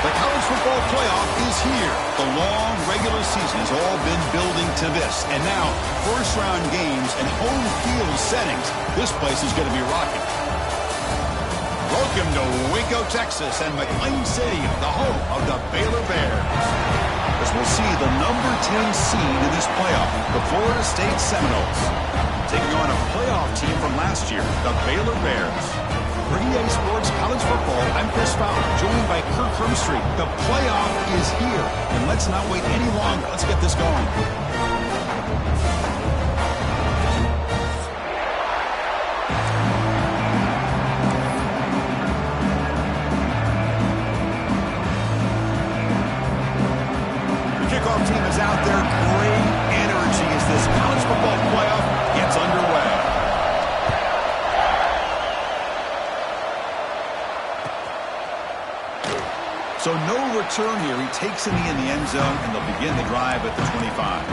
The college football playoff is here. The long regular season has all been building to this. And now, first-round games and home field settings. This place is going to be rocking. Welcome to Waco, Texas, and McLean Stadium, the home of the Baylor Bears. As we'll see the number 10 seed in this playoff, the Florida State Seminoles, taking on a playoff team from last year, the Baylor Bears. For EA Sports College Football, I'm Chris Fowler, joined by Kirk Crimstreet. The playoff is here, and let's not wait any longer. Let's get this going. The kickoff team is out there. Great energy as this college football playoff gets underway. So no return here. He takes it in the end zone, and they'll begin the drive at the 25.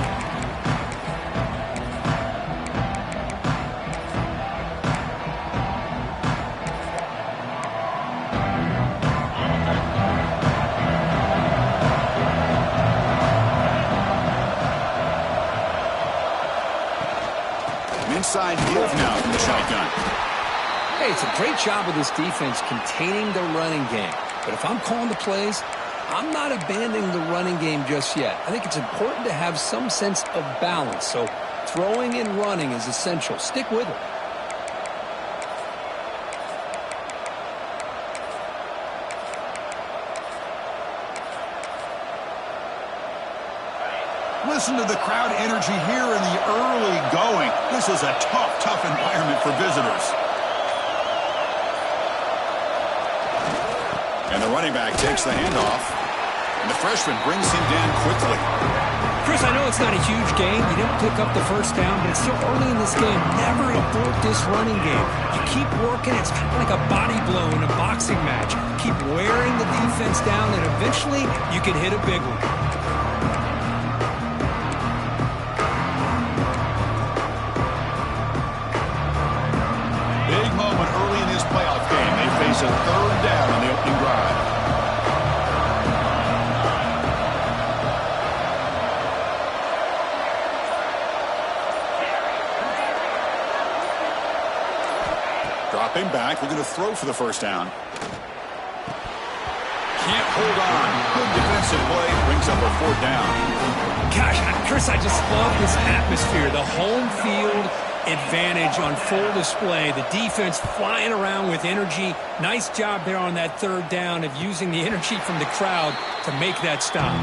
An inside give now from the shotgun. Hey, it's a great job of this defense containing the running game. But if I'm calling the plays, I'm not abandoning the running game just yet. I think it's important to have some sense of balance. So throwing and running is essential. Stick with it. Listen to the crowd energy here in the early going. This is a tough environment for visitors. And the running back takes the handoff. And the freshman brings him down quickly. Chris, I know it's not a huge game. You didn't pick up the first down, but it's still early in this game. Never abort this running game. You keep working. It's kind of like a body blow in a boxing match. Keep wearing the defense down, and eventually you can hit a big one. Big moment early in this playoff game. They face a third down on the opening drive. Dropping back, looking to throw for the first down. Can't hold on. Good defensive play, brings up a fourth down. Gosh, Chris, I just love this atmosphere. The home field advantage on full display. The defense flying around with energy. Nice job there on that third down of using the energy from the crowd to make that stop.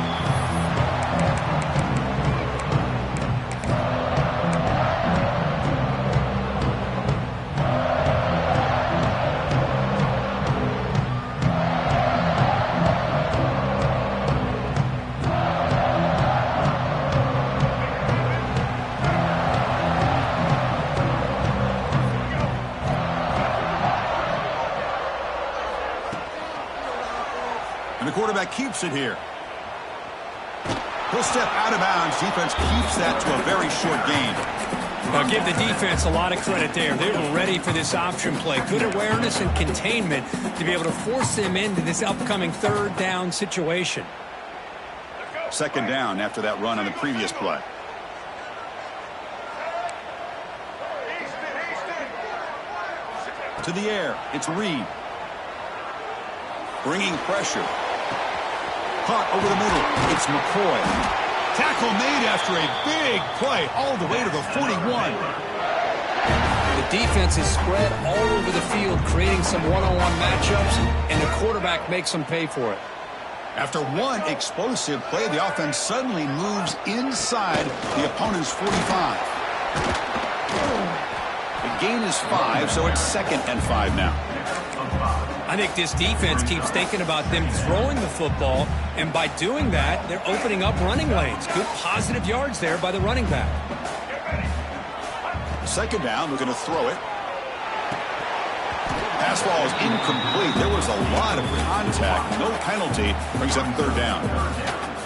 And the quarterback keeps it here. He'll step out of bounds. Defense keeps that to a very short gain. I'll give the defense a lot of credit there. They were ready for this option play. Good awareness and containment to be able to force them into this upcoming third down situation. Second down after that run on the previous play. To the air, it's Reed. Bringing pressure. Caught over the middle. It's McCoy. Tackle made after a big play all the way to the 41. The defense is spread all over the field, creating some one-on-one matchups, and the quarterback makes them pay for it. After one explosive play, the offense suddenly moves inside the opponent's 45. The gain is 5, so it's 2nd and 5 now. I think this defense keeps thinking about them throwing the football, and by doing that, they're opening up running lanes. Good positive yards there by the running back. Second down, we're going to throw it. Pass ball is incomplete. There was a lot of contact. No penalty. Brings up third down.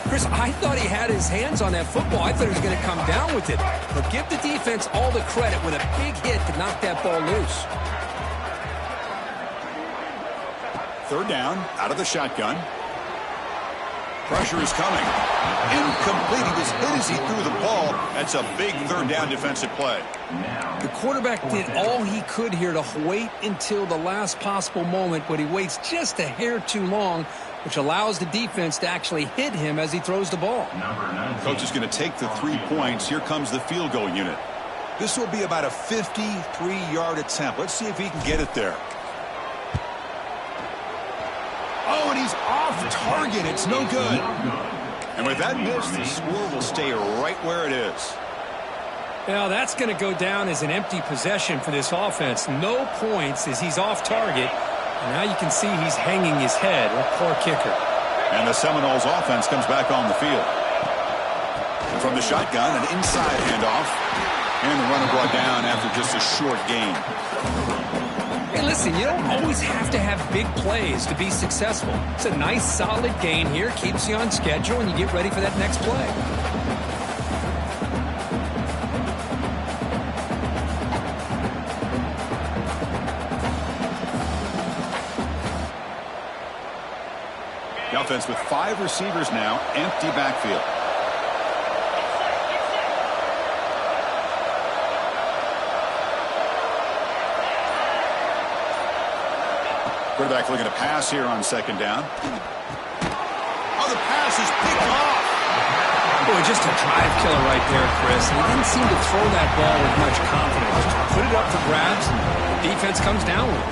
Chris, I thought he had his hands on that football. I thought he was going to come down with it. But give the defense all the credit with a big hit to knock that ball loose. Third down, out of the shotgun. Pressure is coming. Incomplete. He was hit as he threw the ball. That's a big third down defensive play. The quarterback did all he could here to wait until the last possible moment, but he waits just a hair too long, which allows the defense to actually hit him as he throws the ball. Coach is going to take the 3 points. Here comes the field goal unit. This will be about a 53-yard attempt. Let's see if he can get it there. Oh, and he's off target. It's no good. And with that miss, the score will stay right where it is. Now, that's going to go down as an empty possession for this offense. No points as he's off target. And now you can see he's hanging his head. A poor kicker. And the Seminoles offense comes back on the field. And from the shotgun, an inside handoff. And the runner brought down after just a short gain. Hey, listen, you don't always have to have big plays to be successful. It's a nice, solid gain here. Keeps you on schedule, and you get ready for that next play. The offense with 5 receivers now, empty backfield. Quarterback looking to pass here on second down. Oh, the pass is picked off. Boy, just a drive killer right there, Chris. He didn't seem to throw that ball with much confidence. Just put it up for grabs, and the defense comes down with it.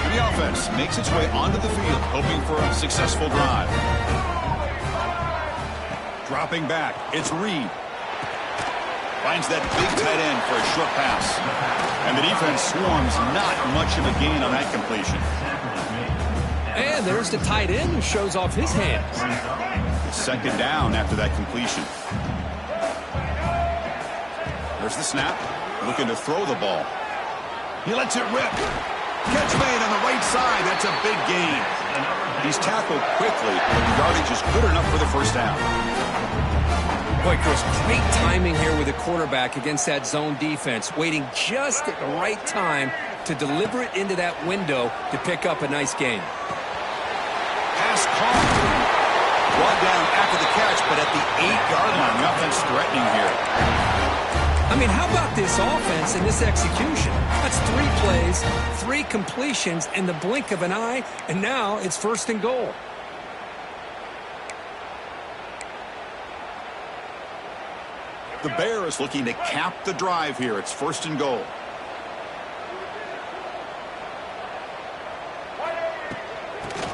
And the offense makes its way onto the field, hoping for a successful drive. Dropping back, it's Reed. Finds that big tight end for a short pass. And the defense swarms, not much of a gain on that completion. And there's the tight end who shows off his hands. Second down after that completion. There's the snap. Looking to throw the ball. He lets it rip. Catch made on the right side. That's a big gain. He's tackled quickly, but the yardage is good enough for the first down. Boy, Chris, great timing here with the quarterback against that zone defense, waiting just at the right time to deliver it into that window to pick up a nice gain. Pass caught. Brought down after the catch, but at the 8-yard line, the offense threatening here. I mean, how about this offense and this execution? That's 3 plays, 3 completions in the blink of an eye, and now it's first and goal. The Bears looking to cap the drive here. It's first and goal.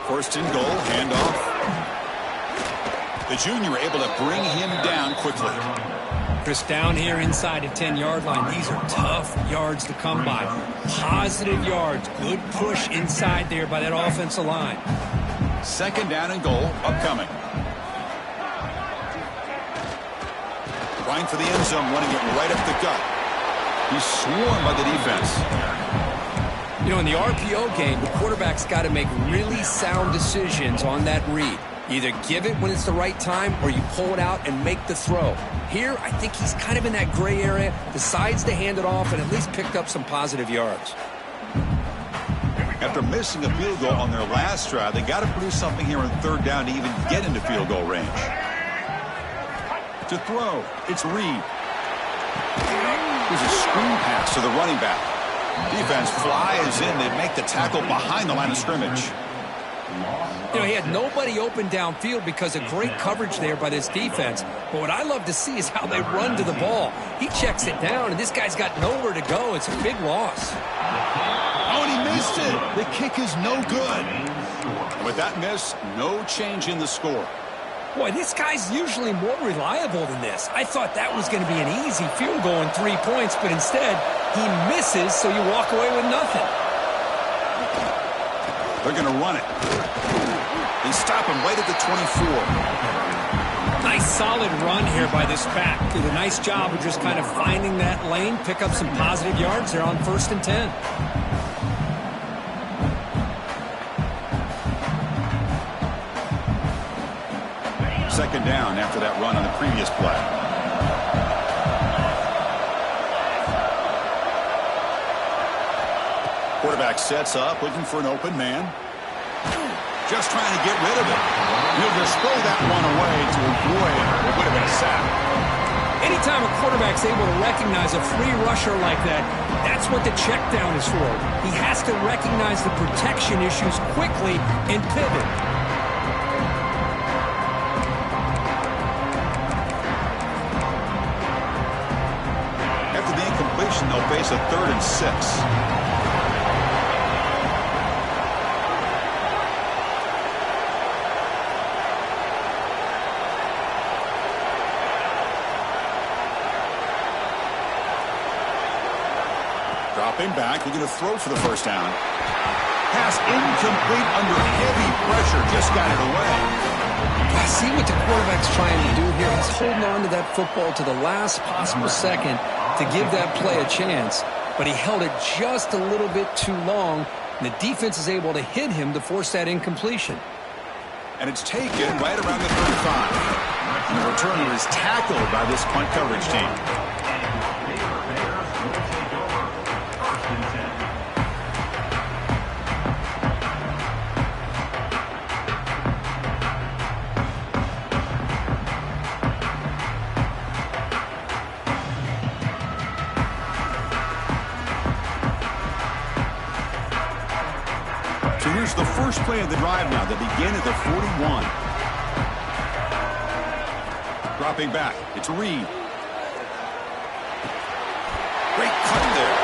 First and goal, handoff. The junior able to bring him down quickly. Chris, down here inside the 10-yard line, these are tough yards to come by. Positive yards, good push inside there by that offensive line. Second down and goal, upcoming. Trying for the end zone, running it right up the gut. He's swarmed by the defense. You know, in the RPO game, the quarterback's got to make really sound decisions on that read. Either give it when it's the right time or you pull it out and make the throw. Here, I think he's kind of in that gray area, decides to hand it off and at least picked up some positive yards. After missing a field goal on their last drive, they got to produce something here on third down to even get into field goal range. To throw, it's Reed. There's a screen pass to the running back. Defense flies in. They make the tackle behind the line of scrimmage. You know, he had nobody open downfield because of great coverage there by this defense. But what I love to see is how they run to the ball. He checks it down, and this guy's got nowhere to go. It's a big loss. Oh, and he missed it. The kick is no good. And with that miss, no change in the score. Boy, this guy's usually more reliable than this. I thought that was going to be an easy field goal and 3 points, but instead, he misses, so you walk away with nothing. They're going to run it. They stop him right at the 24. Nice solid run here by this back. Did a nice job of just kind of finding that lane, pick up some positive yards there on 1st and 10. Second down after that run on the previous play. Quarterback sets up, looking for an open man. Just trying to get rid of it. He'll just throw that one away to avoid what would have been a sack. Anytime a quarterback's able to recognize a free rusher like that, that's what the check down is for. He has to recognize the protection issues quickly and pivot. After the incompletion, they'll face a 3rd and 6. Dropping back, looking to throw for the first down. Pass incomplete under heavy pressure, just got it away. I see what the quarterback's trying to do here. He's holding on to that football to the last possible second to give that play a chance, but he held it just a little bit too long, and the defense is able to hit him to force that incompletion. And it's taken right around the 35. And the returner is tackled by this punt coverage team. Here's the first play of the drive now. They begin at the 41. Dropping back. It's Reed. Great cut there.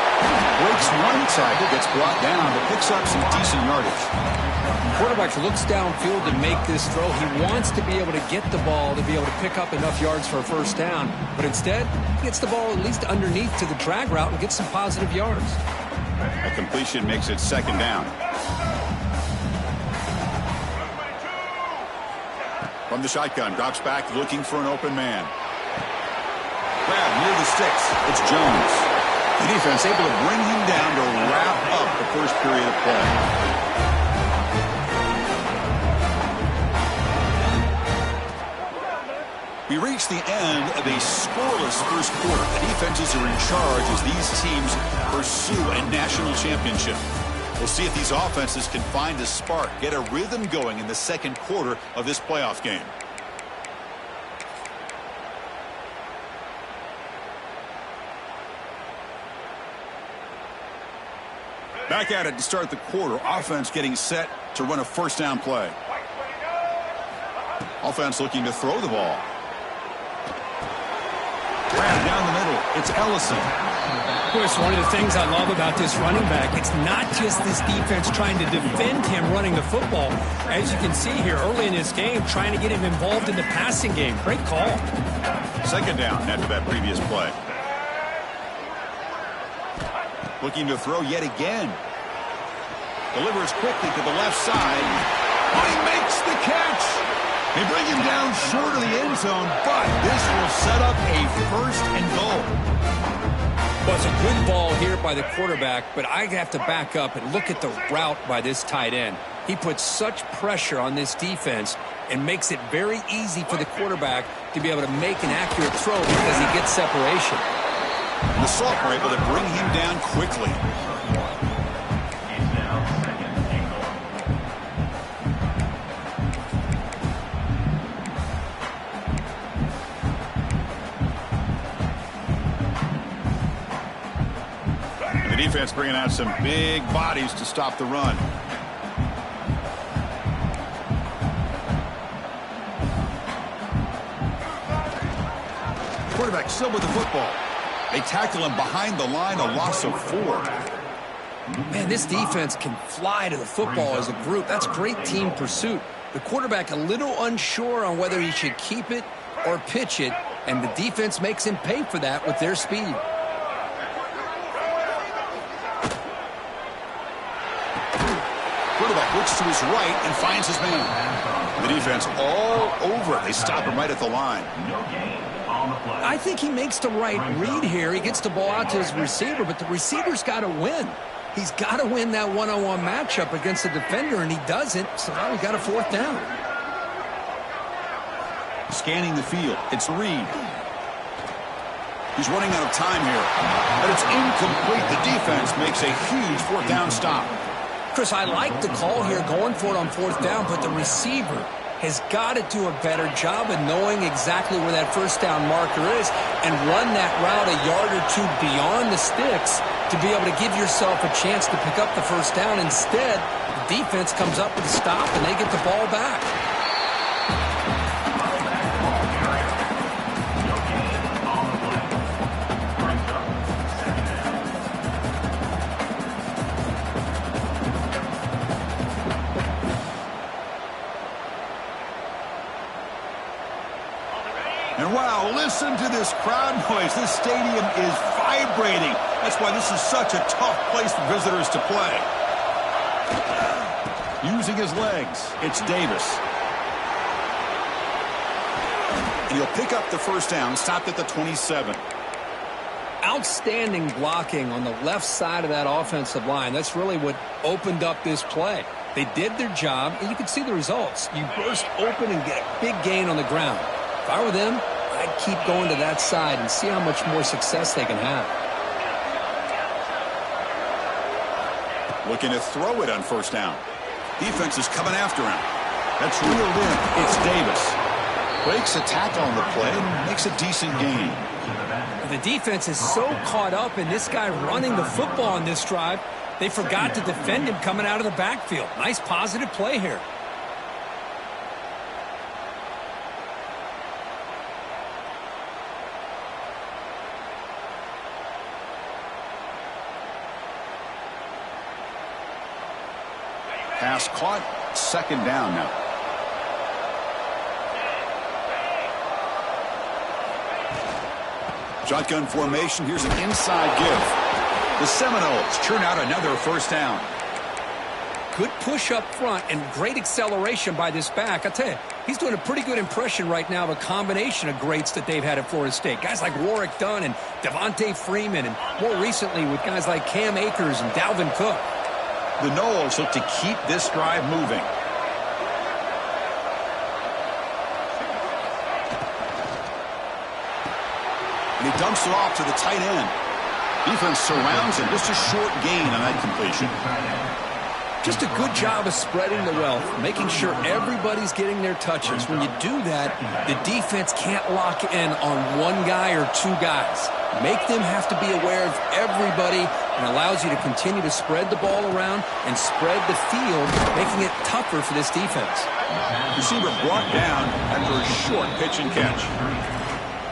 Breaks one tackle, gets brought down, but picks up some decent yardage. Quarterback looks downfield to make this throw. He wants to be able to get the ball to be able to pick up enough yards for a first down, but instead, he gets the ball at least underneath to the drag route and gets some positive yards. A completion makes it 2nd down. From the shotgun, drops back, looking for an open man. Grab near the sticks. It's Jones. The defense able to bring him down to wrap up the first period of play. We reach the end of a scoreless first quarter. The defenses are in charge as these teams pursue a national championship. We'll see if these offenses can find a spark, get a rhythm going in the second quarter of this playoff game. Back at it to start the quarter. Offense getting set to run a first down play. Offense looking to throw the ball. Grab down the middle. It's Ellison. Of course, one of the things I love about this running back, it's not just this defense trying to defend him running the football. As you can see here early in this game, trying to get him involved in the passing game. Great call. 2nd down after that previous play. Looking to throw yet again. Delivers quickly to the left side. Oh, he makes the catch. They bring him down short of the end zone, but this will set up a 1st and goal. Well, it's a good ball here by the quarterback, but I have to back up and look at the route by this tight end. He puts such pressure on this defense and makes it very easy for the quarterback to be able to make an accurate throw because he gets separation. The Salt were able to bring him down quickly. Defense bringing out some big bodies to stop the run. Quarterback still with the football. They tackle him behind the line, a loss of 4. Man, this defense can fly to the football as a group. That's great team pursuit. The quarterback a little unsure on whether he should keep it or pitch it, and the defense makes him pay for that with their speed. Quarterback looks to his right and finds his man. The defense all over it. They stop him right at the line. I think he makes the right read here. He gets the ball out to his receiver, but the receiver's got to win. He's got to win that one-on-one matchup against the defender, and he doesn't, so now we got a 4th down. Scanning the field. It's Reed. He's running out of time here, but it's incomplete. The defense makes a huge 4th down stop. Chris, I like the call here going for it on fourth down, but the receiver has got to do a better job of knowing exactly where that first down marker is and run that route a yard or two beyond the sticks to be able to give yourself a chance to pick up the first down. Instead, the defense comes up with a stop and they get the ball back. And wow, listen to this crowd noise. This stadium is vibrating. That's why this is such a tough place for visitors to play. Using his legs, it's Davis. And he'll pick up the first down, stopped at the 27. Outstanding blocking on the left side of that offensive line. That's really what opened up this play. They did their job, and you can see the results. You burst open and get a big gain on the ground. If I were them, I'd keep going to that side and see how much more success they can have. Looking to throw it on first down. Defense is coming after him. That's reeled in. It's Davis. Breaks a tackle on the play and makes a decent gain. The defense is so caught up in this guy running the football on this drive, they forgot to defend him coming out of the backfield. Nice positive play here. Pass caught, second down now. Shotgun formation, here's an inside give. The Seminoles churn out another first down. Good push up front and great acceleration by this back. I tell you, he's doing a pretty good impression right now of a combination of greats that they've had at Florida State. Guys like Warwick Dunn and Devontae Freeman, and more recently with guys like Cam Akers and Dalvin Cook. The Noles look to keep this drive moving. And he dumps it off to the tight end. Defense surrounds him. Just a short gain on that completion. Just a good job of spreading the wealth, making sure everybody's getting their touches. When you do that, the defense can't lock in on one guy or two guys. Make them have to be aware of everybody, and allows you to continue to spread the ball around and spread the field, making it tougher for this defense. Receiver brought down after a short pitch and catch.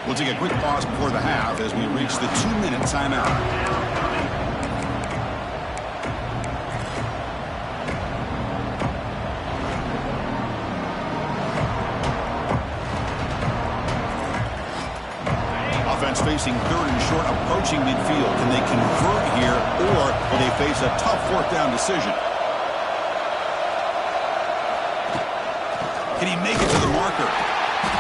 We'll take a quick pause before the half as we reach the 2-minute timeout. Offense facing third and short, approaching midfield. Can they convert here, or will they face a tough fourth down decision? Can he make it to the marker?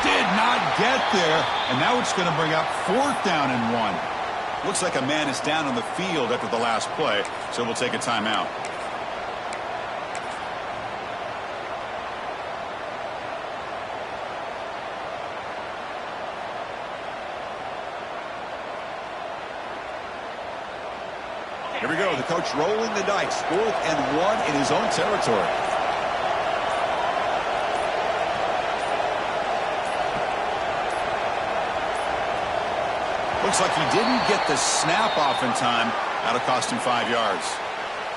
Did not get there, and now it's going to bring up fourth down and 1. Looks like a man is down on the field after the last play, so we'll take a timeout. Here we go, the coach rolling the dice. 4th and 1 in his own territory. Looks like he didn't get the snap off in time. That'll cost him 5 yards.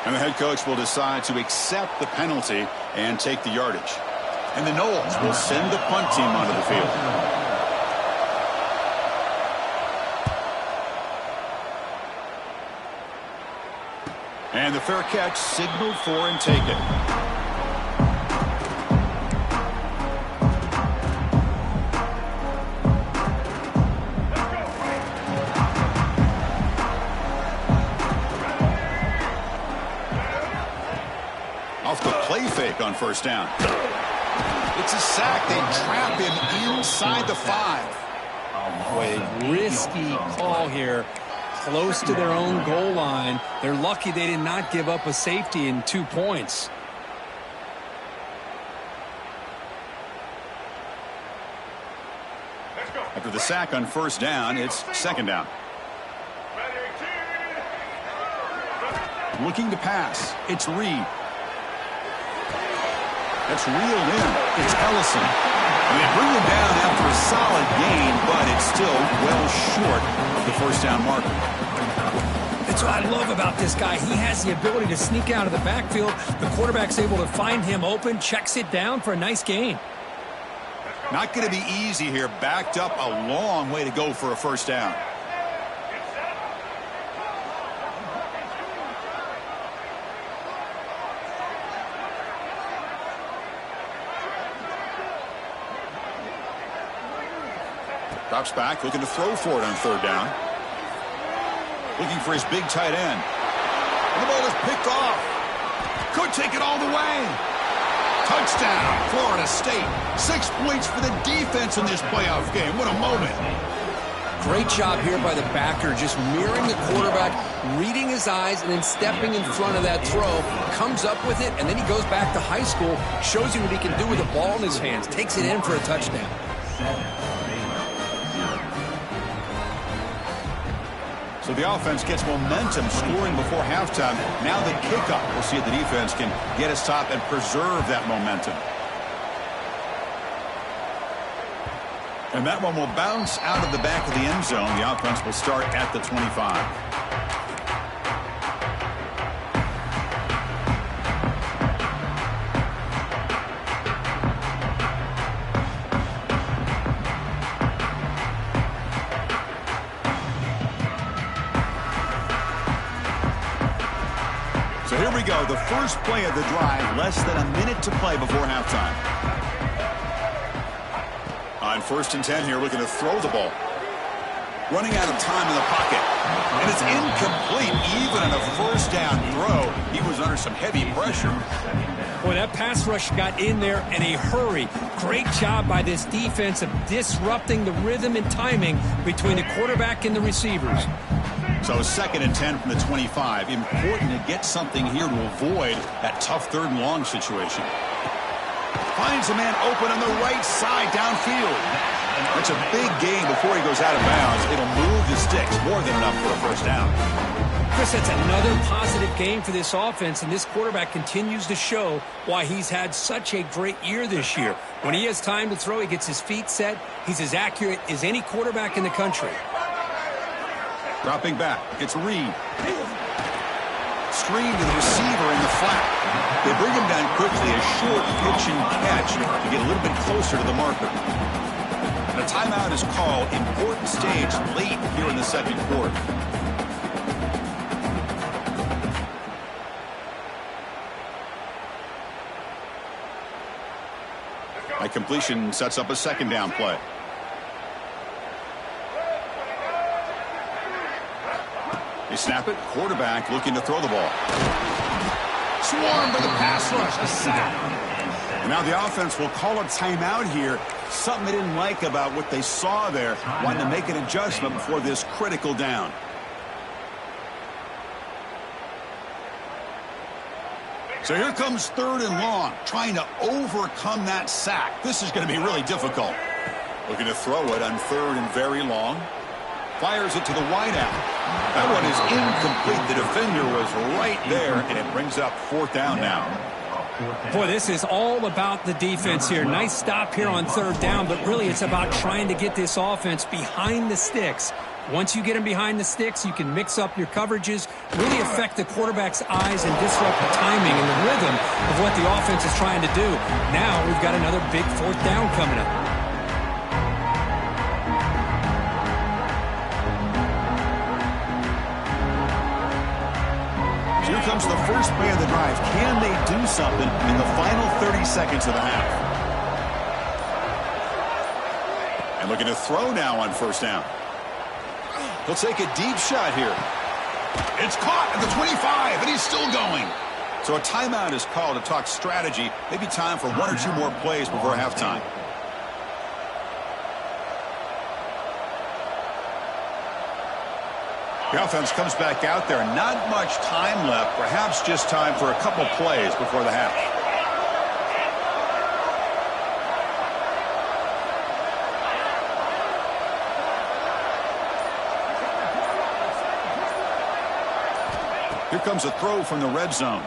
And the head coach will decide to accept the penalty and take the yardage. And the Noles will send the punt team onto the field. And the fair catch signaled for and taken. Off the play fake on first down. It's a sack. They trap him inside the 5. A risky call here. Close to their own goal line. They're lucky they did not give up a safety in 2 points. After the sack on first down, it's second down. Looking to pass. It's Reed. That's reeled in. It's Ellison. And they bring him down after a solid gain, but it's still well short of the first down marker. That's what I love about this guy. He has the ability to sneak out of the backfield. The quarterback's able to find him open, checks it down for a nice gain. Not going to be easy here. Backed up a long way to go for a first down. Drops back, looking to throw for it on third down. Looking for his big tight end. And the ball is picked off. Could take it all the way. Touchdown, Florida State. 6 points for the defense in this playoff game. What a moment. Great job here by the backer, just mirroring the quarterback, reading his eyes, and then stepping in front of that throw. Comes up with it, and then he goes back to high school, shows you what he can do with the ball in his hands, takes it in for a touchdown. So the offense gets momentum, scoring before halftime. Now the kickoff. We'll see if the defense can get a stop and preserve that momentum. And that one will bounce out of the back of the end zone. The offense will start at the 25. So here we go, the first play of the drive, less than a minute to play before halftime. On 1st and 10 here, looking to throw the ball. Running out of time in the pocket. And it's incomplete, even on a first down throw. He was under some heavy pressure. Boy, that pass rush got in there in a hurry. Great job by this defense of disrupting the rhythm and timing between the quarterback and the receivers. So 2nd and 10 from the 25. Important to get something here to avoid that tough 3rd and long situation. Finds a man open on the right side downfield. That's a big gain before he goes out of bounds. It'll move the sticks, more than enough for a first down. Chris, that's another positive game for this offense, and this quarterback continues to show why he's had such a great year this year. When he has time to throw, he gets his feet set. He's as accurate as any quarterback in the country. Dropping back, it's Reed. Screen to the receiver in the flat. They bring him down quickly, a short pitch and catch to get a little bit closer to the marker. And a timeout is called. Important stage late here in the 2nd quarter. That completion sets up a 2nd down play. They snap it. Quarterback looking to throw the ball. Swarmed by the pass rush. A sack. And now the offense will call a timeout here. Something they didn't like about what they saw there. Wanted to make an adjustment before this critical down. So here comes 3rd and long. Trying to overcome that sack. This is going to be really difficult. Looking to throw it on 3rd and very long. Fires it to the wideout. That one is incomplete. The defender was right there, and it brings up 4th down now. Boy, this is all about the defense here. Nice stop here on 3rd down, but really it's about trying to get this offense behind the sticks. Once you get them behind the sticks, you can mix up your coverages, really affect the quarterback's eyes and disrupt the timing and the rhythm of what the offense is trying to do. Now we've got another big 4th down coming up. Here comes the first play of the drive. Can they do something in the final 30 seconds of the half? And looking to throw now on 1st down. He'll take a deep shot here. It's caught at the 25, and he's still going. So a timeout is called to talk strategy. Maybe time for 1 or 2 more plays before halftime. The offense comes back out there. Not much time left. Perhaps just time for a couple plays before the half. Here comes a throw from the red zone.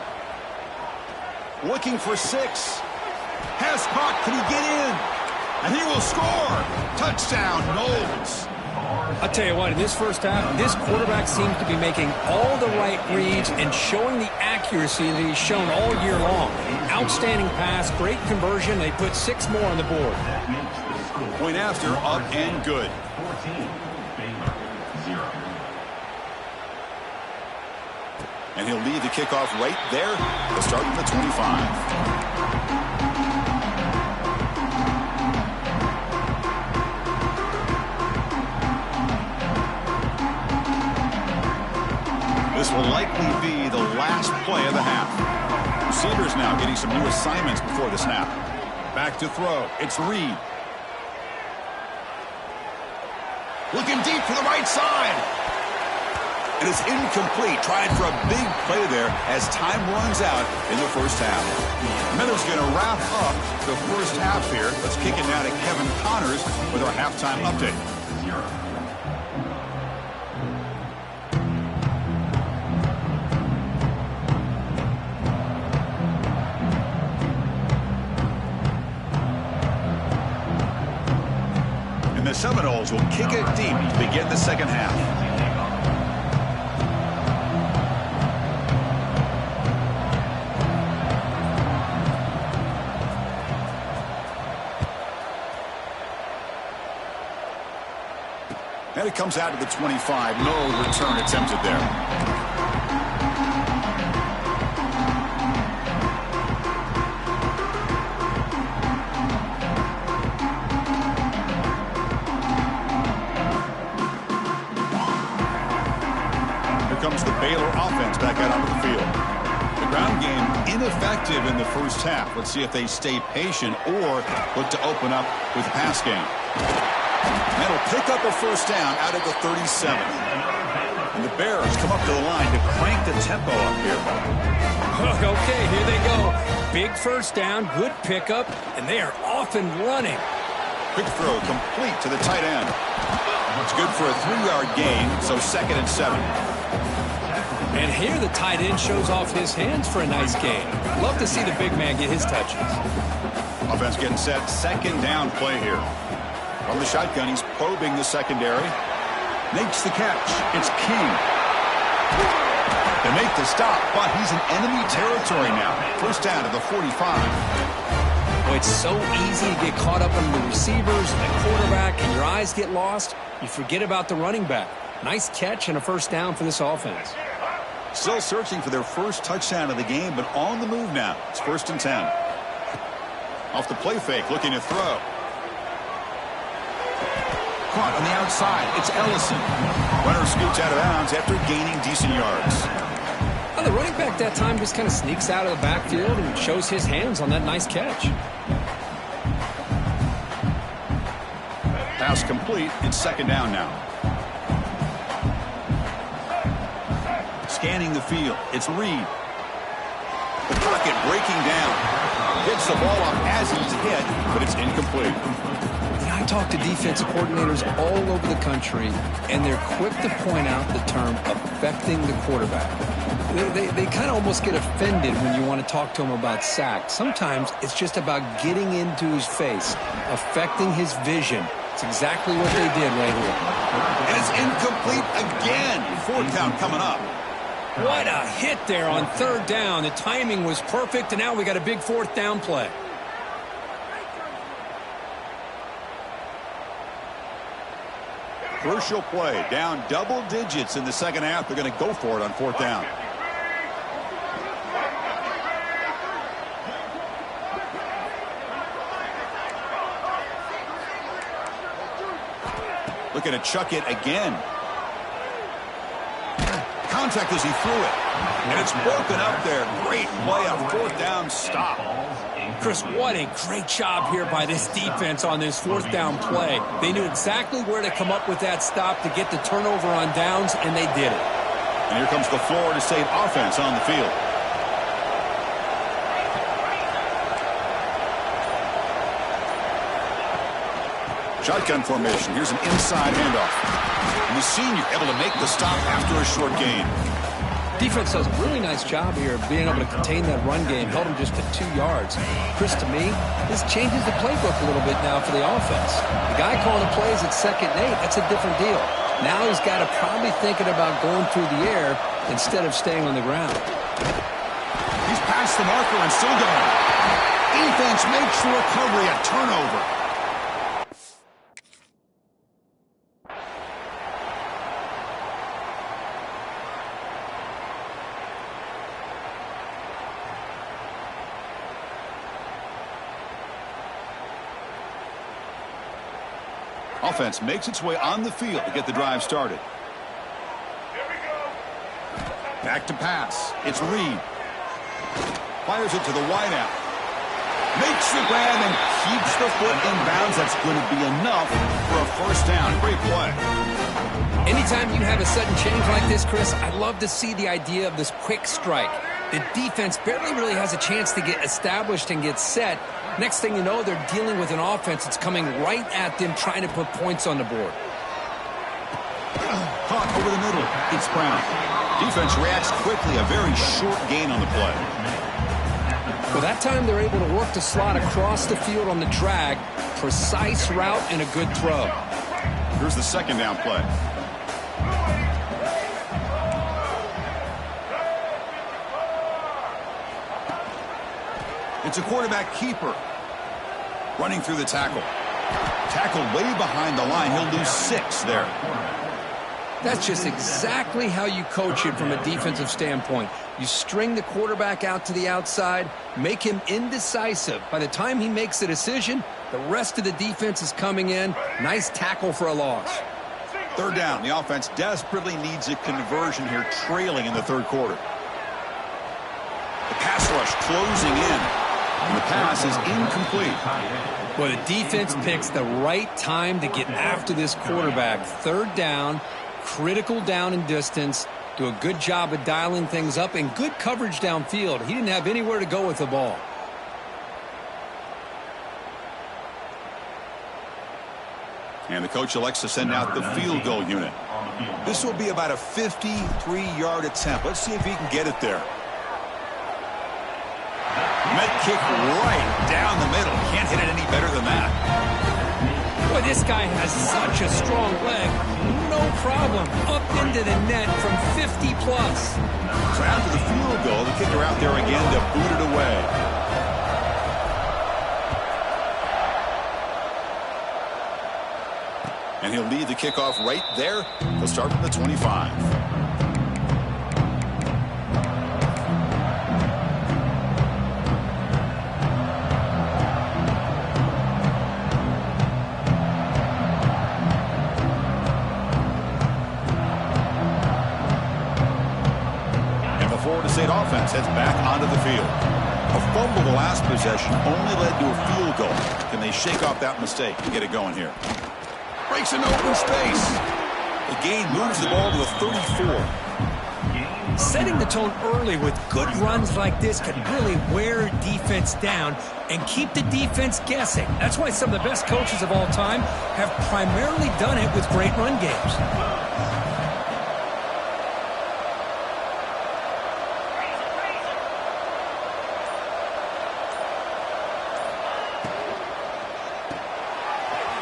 Looking for 6. Has caught. Can he get in? And he will score. Touchdown, Knowles. I'll tell you what, in this first half, this quarterback seems to be making all the right reads and showing the accuracy that he's shown all year long. Outstanding pass, great conversion. They put 6 more on the board. Point after, up and good. 14, Baylor, 0. And he'll lead the kickoff right there to start from the 25. This will likely be the last play of the half. Receivers now getting some new assignments before the snap. Back to throw. It's Reed. Looking deep for the right side. It is incomplete. Trying for a big play there as time runs out in the first half. Miller's going to wrap up the first half here. Let's kick it now to Kevin Connors with our halftime update. And the Seminoles will kick it deep to begin the second half. And it comes out to the 25. No return attempted there. Here comes the Baylor offense back out onto the field. The ground game ineffective in the first half. Let's see if they stay patient or look to open up with pass game. That'll pick up a first down out of the 37. And the Bears come up to the line to crank the tempo up here. Okay, here they go. Big first down, good pickup, and they are off and running. Quick throw complete to the tight end. It's good for a 3-yard gain, so 2nd and 7. And here the tight end shows off his hands for a nice gain. Love to see the big man get his touches. Offense getting set. Second down play here. From the shotgun, he's probing the secondary. Makes the catch. It's King. They make the stop, but he's in enemy territory now. First down to the 45. Well, it's so easy to get caught up in the receivers and the quarterback, and your eyes get lost. You forget about the running back. Nice catch and a first down for this offense. Still searching for their first touchdown of the game, but on the move now. It's 1st and 10. Off the play fake, looking to throw. Caught on the outside. It's Ellison. Runner scoots out of bounds after gaining decent yards. Well, the running back that time just kind of sneaks out of the backfield and shows his hands on that nice catch. Pass complete. It's 2nd down now. Scanning the field. It's Reed. The pocket breaking down. Hits the ball off as he's hit, but it's incomplete. I talk to defensive coordinators all over the country, and they're quick to point out the term affecting the quarterback. They kind of almost get offended when you want to talk to them about sacks. Sometimes it's just about getting into his face, affecting his vision. It's exactly what they did right here. And it's incomplete again. 4th down coming up. What a hit there on 3rd down. The timing was perfect, and now we got a big 4th down play. Crucial play. Down double digits in the second half. They're going to go for it on 4th down. Looking to chuck it again. Contact as he threw it. And it's broken up there. Great play on 4th down stop. Chris, what a great job here by this defense on this 4th down play. They knew exactly where to come up with that stop to get the turnover on downs, and they did it. And here comes the Florida State offense on the field. Shotgun formation. Here's an inside handoff. And the senior able to make the stop after a short gain. Defense does a really nice job here of being able to contain that run game, held him just to 2 yards. Chris, to me, this changes the playbook a little bit now for the offense. The guy calling the plays at 2nd and 8, that's a different deal. Now he's got to probably thinking about going through the air instead of staying on the ground. He's past the marker and still going. Defense makes the recovery a turnover. Offense makes its way on the field to get the drive started. Back to pass. It's Reed. Fires it to the wideout. Makes the grab and keeps the foot in bounds. That's going to be enough for a first down. Great play. Anytime you have a sudden change like this, Chris, I love to see the idea of this quick strike. The defense barely really has a chance to get established and get set. Next thing you know, they're dealing with an offense that's coming right at them, trying to put points on the board. Caught over the middle. It's Brown. Defense reacts quickly. A very short gain on the play. Well, that time they're able to work the slot across the field on the drag. Precise route and a good throw. Here's the 2nd down play. It's a quarterback keeper. Running through the tackle. Tackled way behind the line. He'll lose 6 there. That's just exactly how you coach it from a defensive standpoint. You string the quarterback out to the outside, make him indecisive. By the time he makes the decision, the rest of the defense is coming in. Nice tackle for a loss. 3rd down. The offense desperately needs a conversion here, trailing in the 3rd quarter. The pass rush closing in. And the pass is incomplete. Well, the defense picks the right time to get after this quarterback. 3rd down, critical down and distance. Do a good job of dialing things up and good coverage downfield. He didn't have anywhere to go with the ball. And the coach elects to send out the field goal unit. This will be about a 53-yard attempt. Let's see if he can get it there. Met kick right down the middle. Can't hit it any better than that. Boy, this guy has such a strong leg. No problem. Up into the net from 50 plus. So after the field goal, the kicker out there again to boot it away. And he'll lead the kickoff right there. He'll start from the 25. State offense heads back onto the field. A fumble the last possession only led to a field goal. Can they shake off that mistake and get it going here? Breaks into open space. The gain moves the ball to the 34. Setting the tone early with good runs like this can really wear defense down and keep the defense guessing. That's why some of the best coaches of all time have primarily done it with great run games.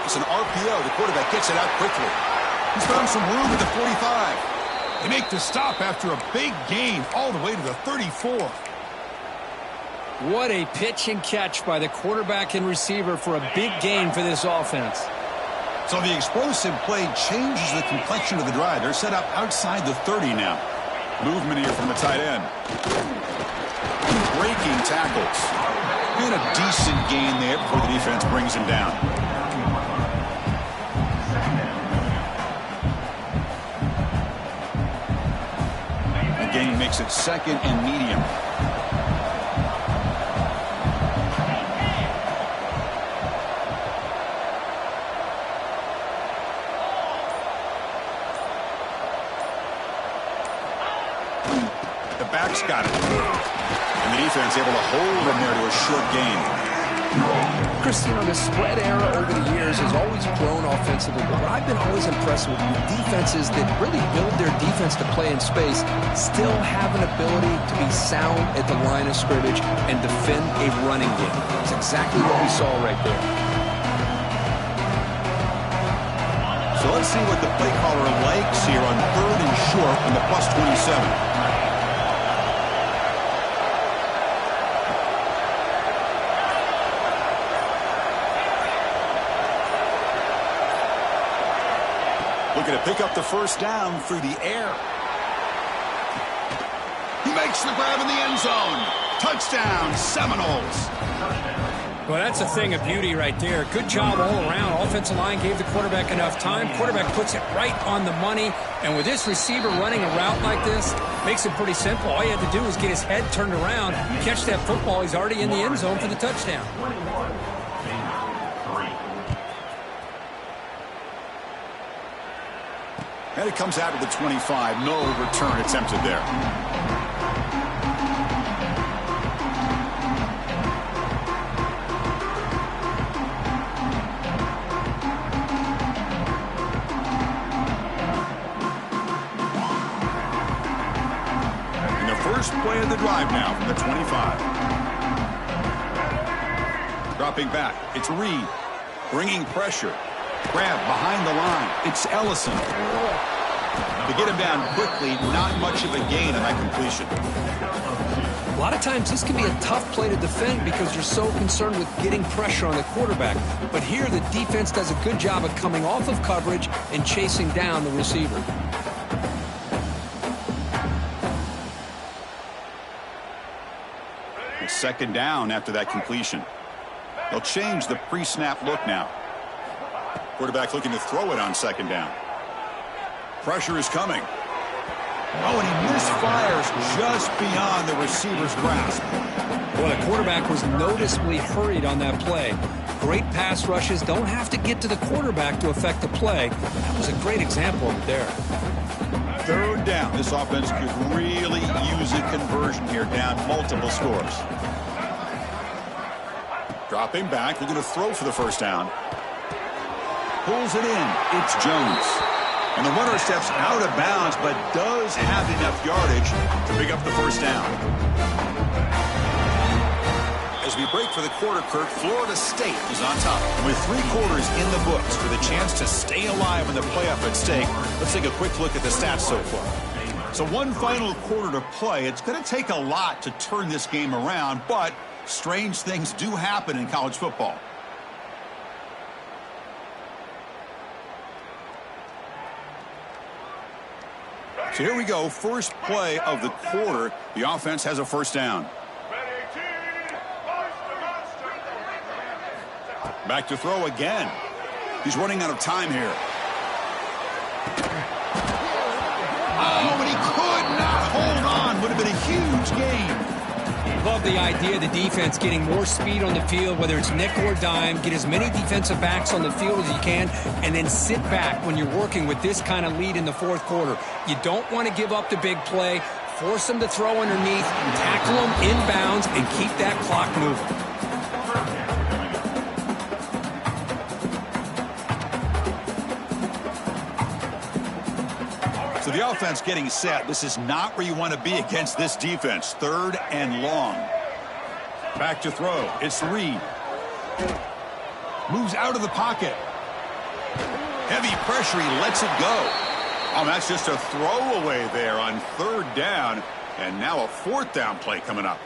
It's an RPO. The quarterback gets it out quickly. He's found some room at the 45. They make the stop after a big gain all the way to the 34. What a pitch and catch by the quarterback and receiver for a big gain for this offense. So the explosive play changes the complexion of the drive. They're set up outside the 30 now. Movement here from the tight end. Breaking tackles. And a decent gain there before the defense brings him down. The gain makes it 2nd and medium. The back's got it. And the defense able to hold him there to a short gain. Chris, the spread era over the years has always grown offensively, but what I've been always impressed with defenses that really build their defense to play in space still have an ability to be sound at the line of scrimmage and defend a running game. It's exactly what we saw right there. So let's see what the play caller likes here on 3rd and short on the +27. Looking to pick up the first down through the air. He makes the grab in the end zone. Touchdown, Seminoles. Well, that's a thing of beauty right there. Good job all around. Offensive line gave the quarterback enough time. Quarterback puts it right on the money. And with this receiver running a route like this, makes it pretty simple. All you had to do was get his head turned around, catch that football. He's already in the end zone for the touchdown. And it comes out of the 25. No return attempted there. And the first play of the drive now from the 25. Dropping back. It's Reed. Bringing pressure. Grab behind the line. It's Ellison. To get him down quickly, not much of a gain on that completion. A lot of times this can be a tough play to defend because you're so concerned with getting pressure on the quarterback. But here the defense does a good job of coming off of coverage and chasing down the receiver. It's 2nd down after that completion. They'll change the pre-snap look now. Quarterback looking to throw it on 2nd down. Pressure is coming. Oh, and he misfires just beyond the receiver's grasp. Well, the quarterback was noticeably hurried on that play. Great pass rushes don't have to get to the quarterback to affect the play. That was a great example of it there. 3rd down. This offense could really use a conversion here, down multiple scores. Dropping back, looking to throw for the first down. Pulls it in. It's Jones. And the runner steps out of bounds, but does have enough yardage to pick up the first down. As we break for the quarter, Kirk, Florida State is on top. With 3 quarters in the books for the chance to stay alive in the playoff at stake, let's take a quick look at the stats so far. So one final quarter to play. It's going to take a lot to turn this game around, but strange things do happen in college football. So here we go, first play of the quarter. The offense has a first down. Back to throw again. He's running out of time here. Oh, and he could not hold on. Would have been a huge gain. Love the idea of the defense getting more speed on the field, whether it's nickel or dime. Get as many defensive backs on the field as you can, and then sit back when you're working with this kind of lead in the 4th quarter. You don't want to give up the big play. Force them to throw underneath, tackle them inbounds, and keep that clock moving. So the offense getting set. This is not where you want to be against this defense. 3rd and long. Back to throw. It's Reed. Moves out of the pocket. Heavy pressure. He lets it go. Oh, that's just a throwaway there on 3rd down. And now a 4th down play coming up.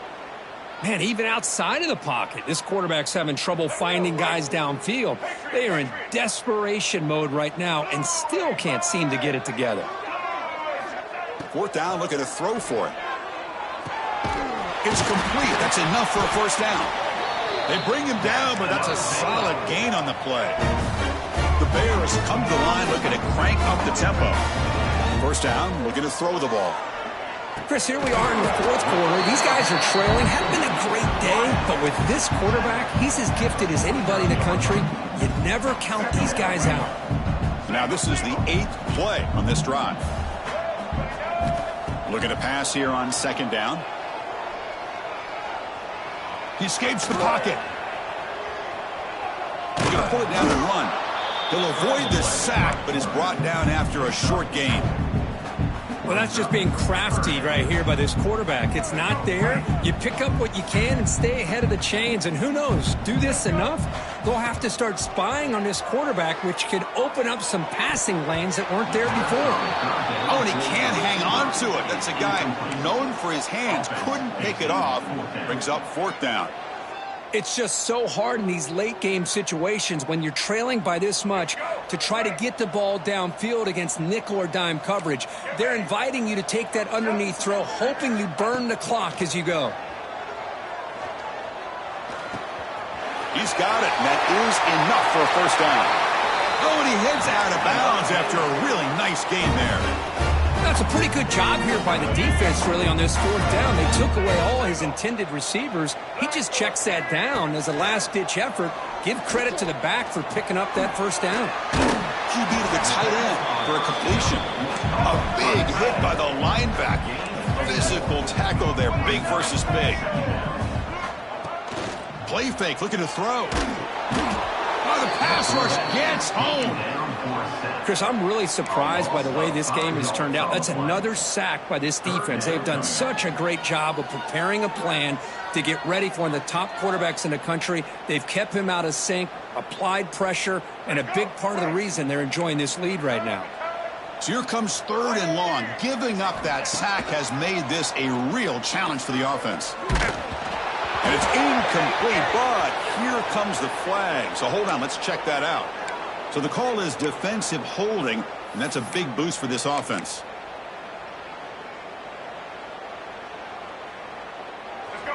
Man, even outside of the pocket, this quarterback's having trouble finding guys downfield. They are in desperation mode right now and still can't seem to get it together. 4th down, looking to throw for it. It's complete. That's enough for a first down. They bring him down, but that's a solid gain on the play. The Bears come to the line looking to crank up the tempo. First down, looking to throw the ball. Chris, here we are in the 4th quarter. These guys are trailing. Hadn't been a great day, but with this quarterback, he's as gifted as anybody in the country. You never count these guys out. Now this is the 8th play on this drive. Looking to pass here on 2nd down. He escapes the pocket. going to pull it down and run. He'll avoid the sack, but is brought down after a short gain. Well, that's just being crafty right here by this quarterback. It's not there. You pick up what you can and stay ahead of the chains. And who knows, do this enough, they'll have to start spying on this quarterback, which could open up some passing lanes that weren't there before. Oh, and he can't hang on to it. That's a guy known for his hands. Couldn't pick it off. Brings up 4th down. It's just so hard in these late-game situations when you're trailing by this much to try to get the ball downfield against nickel or dime coverage. They're inviting you to take that underneath throw, hoping you burn the clock as you go. He's got it, and that is enough for a 1st down. Oh, and he heads out of bounds after a really nice gain there. That's a pretty good job here by the defense, really, on this 4th down. They took away all his intended receivers. He just checks that down as a last-ditch effort. Give credit to the back for picking up that 1st down. QB to the tight end for a completion. A big hit by the linebacker. Physical tackle there, big versus big. Play fake, looking to throw. Oh, the pass rush gets home. Chris, I'm really surprised by the way this game has turned out. That's another sack by this defense. They've done such a great job of preparing a plan to get ready for one of the top quarterbacks in the country. They've kept him out of sync, applied pressure, and a big part of the reason they're enjoying this lead right now. So here comes 3rd and long. Giving up that sack has made this a real challenge for the offense. And it's incomplete, but here comes the flag. So hold on, let's check that out. So the call is defensive holding, and that's a big boost for this offense.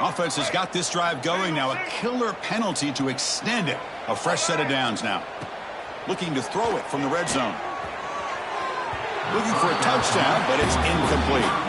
Offense has got this drive going now. A killer penalty to extend it. A fresh set of downs now. Looking to throw it from the red zone. Looking for a touchdown, but it's incomplete.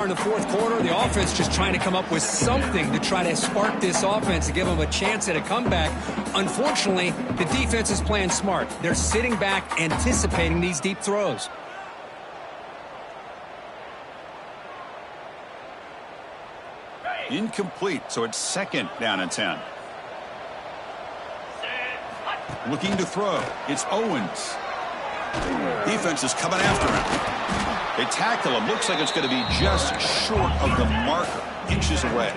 In the 4th quarter, the offense just trying to come up with something to try to spark this offense to give them a chance at a comeback. Unfortunately, the defense is playing smart. They're sitting back, anticipating these deep throws. Incomplete, so it's 2nd down and 10. Looking to throw. It's Owens. Defense is coming after him. They tackle him. Looks like it's going to be just short of the marker. Inches away.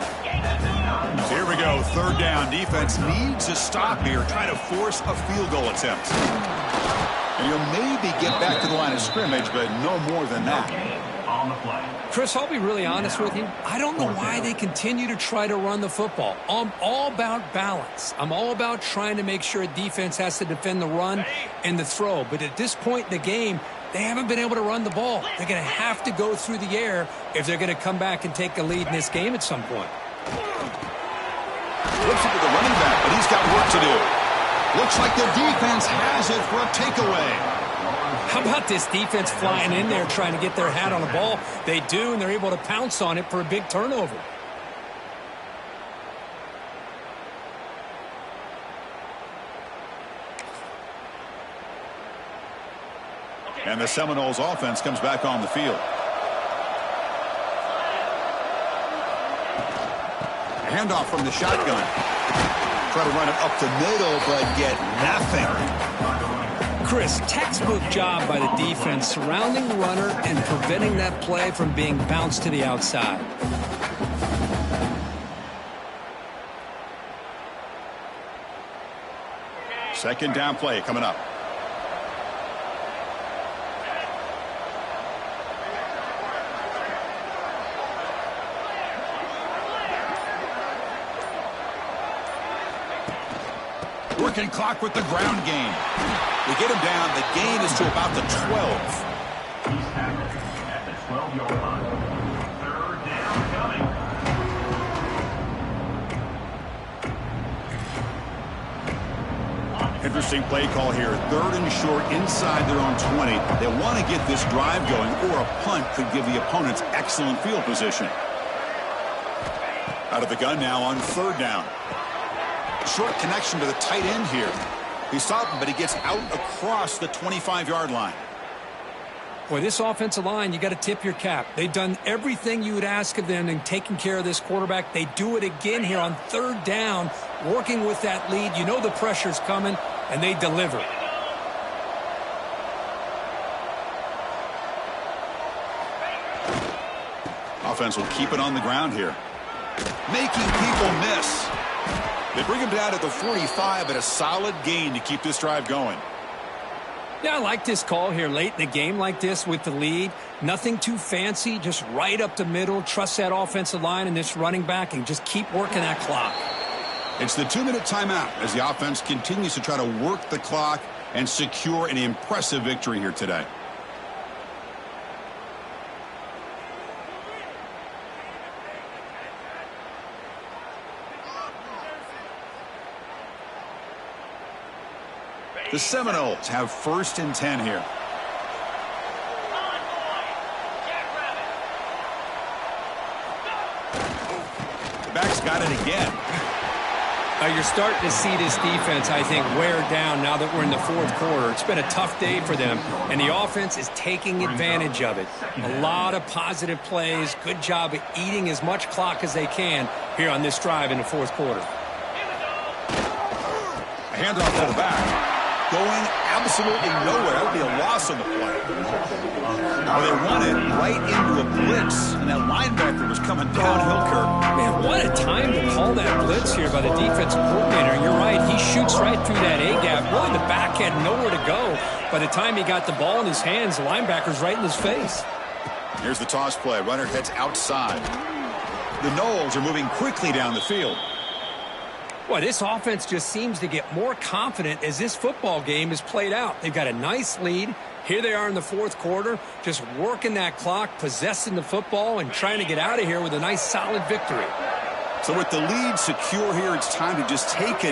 So here we go. 3rd down. Defense needs a stop here. Trying to force a field goal attempt. And you'll maybe get back to the line of scrimmage, but no more than that. Chris, I'll be really honest with you. I don't know why they continue to try to run the football. I'm all about balance. I'm all about trying to make sure a defense has to defend the run and the throw. But at this point in the game, they haven't been able to run the ball. They're going to have to go through the air if they're going to come back and take a lead in this game at some point. Looks into the running back, but he's got work to do. Looks like the defense has it for a takeaway. How about this defense flying in there trying to get their hat on the ball? They do, and they're able to pounce on it for a big turnover. And the Seminoles offense comes back on the field. Handoff from the shotgun. Try to run it up the middle, but get nothing. Chris, textbook job by the defense surrounding the runner and preventing that play from being bounced to the outside. Second down play coming up. Working clock with the ground game. We get him down. The gain is to about the 12. He's tackled at the 12-yard line. 3rd down coming. Interesting play call here. 3rd and short inside their own 20. They want to get this drive going, or a punt could give the opponents excellent field position. Out of the gun now on third down. Short connection to the tight end here. He stopped him, but he gets out across the 25-yard line. Boy, this offensive line, you got to tip your cap. They've done everything you would ask of them in taking care of this quarterback. They do it again here on third down, working with that lead. You know the pressure's coming, and they deliver. Offense will keep it on the ground here. Making people miss. They bring him down at the 45, but a solid gain to keep this drive going. Yeah, I like this call here late in the game like this with the lead. Nothing too fancy, just right up the middle. Trust that offensive line and this running back and just keep working that clock. It's the 2-minute timeout as the offense continues to try to work the clock and secure an impressive victory here today. The Seminoles have 1st and 10 here. The back's got it again. You're starting to see this defense, I think, wear down now that we're in the fourth quarter. It's been a tough day for them, and the offense is taking advantage of it. A lot of positive plays. Good job of eating as much clock as they can here on this drive in the fourth quarter. A handoff to the back. Going absolutely nowhere. That would be a loss on the play. Well, they run it right into a blitz, and that linebacker was coming downhill, Kirk. Man, what a time to call that blitz here by the defensive coordinator. You're right. He shoots right through that A-gap. Really, the back had nowhere to go. By the time he got the ball in his hands, the linebacker's right in his face. Here's the toss play. Runner heads outside. The Noles are moving quickly down the field. Boy, this offense just seems to get more confident as this football game is played out. They've got a nice lead. Here they are in the fourth quarter, just working that clock, possessing the football, and trying to get out of here with a nice, solid victory. So with the lead secure here, it's time to just take it.